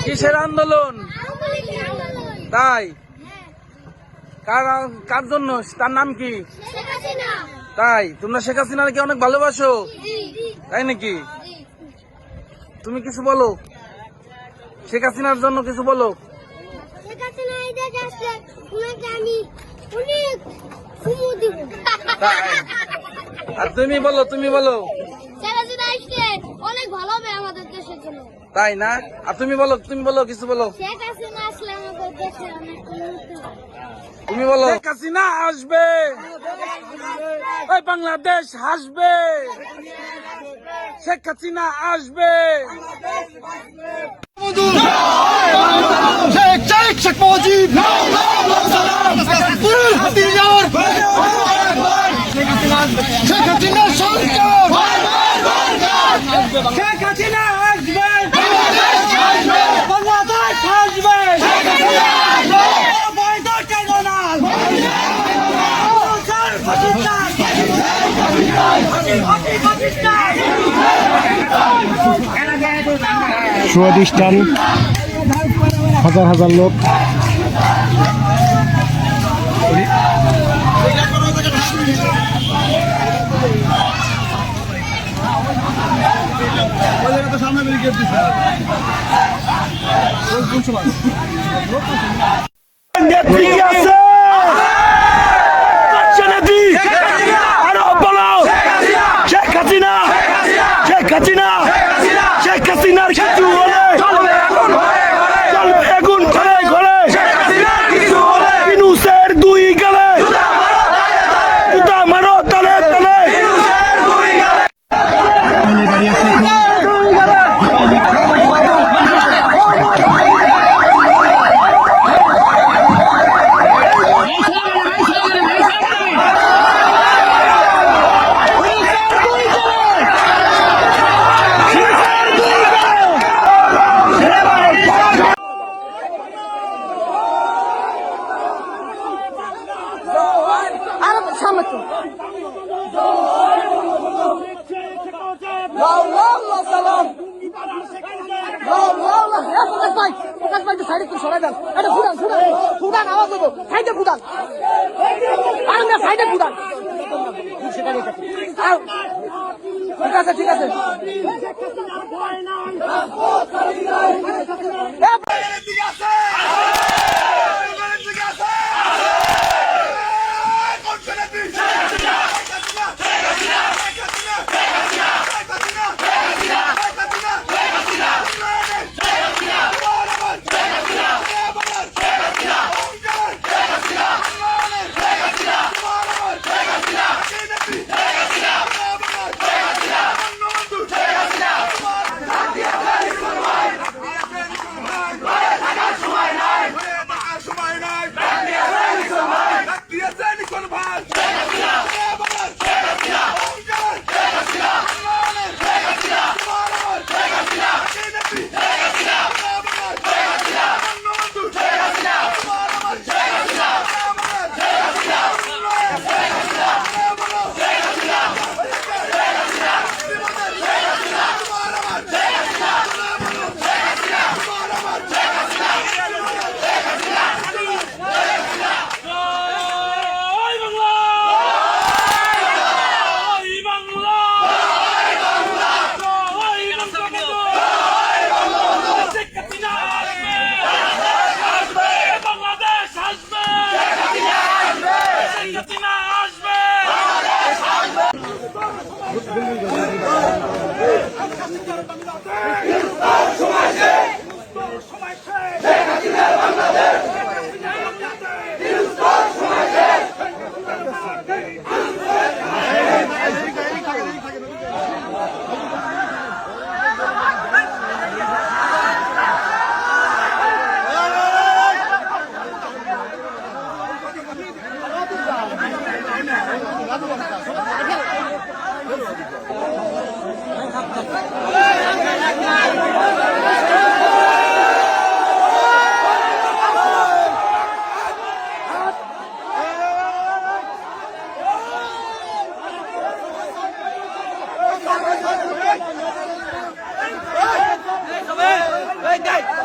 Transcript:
কিসের আন্দোলন? তাই কার জন্য? তার নাম কি? তাই তোমরা শেখ হাসিনাকে অনেক ভালোবাসো, তাই নাকি? তুমি কিছু বলো, শেখ হাসিনার জন্য কিছু বলো। আর তুমি বলো, তুমি বলো। অনেক ভালো হবে আমাদের দেশের জন্য, তাই না? আর তুমি বলো, তুমি বলো, কিছু বলো। শেখ হাসিনা আসলে আমাদের দেশে অনেক উন্নতি হবে। তুমি বলো। শেখ হাসিনা আসবে, ওই বাংলাদেশ হাসবে। শেখ হাসিনা আসবে। শেখ মুজিব শেখ হাসিনা সরকার, শেখ হাসিনা আসবে, বাংলাদেশ আসবে। সুয়াদিষ্টান, হাজার হাজার লোক। শেখ হাসিনার কিছু হলে চলবে আগুন ঘরে ঘরে, ইনুসের দুই গেলে জুতা মারো তলে তলে। ঠিক আছে, Hey, guys!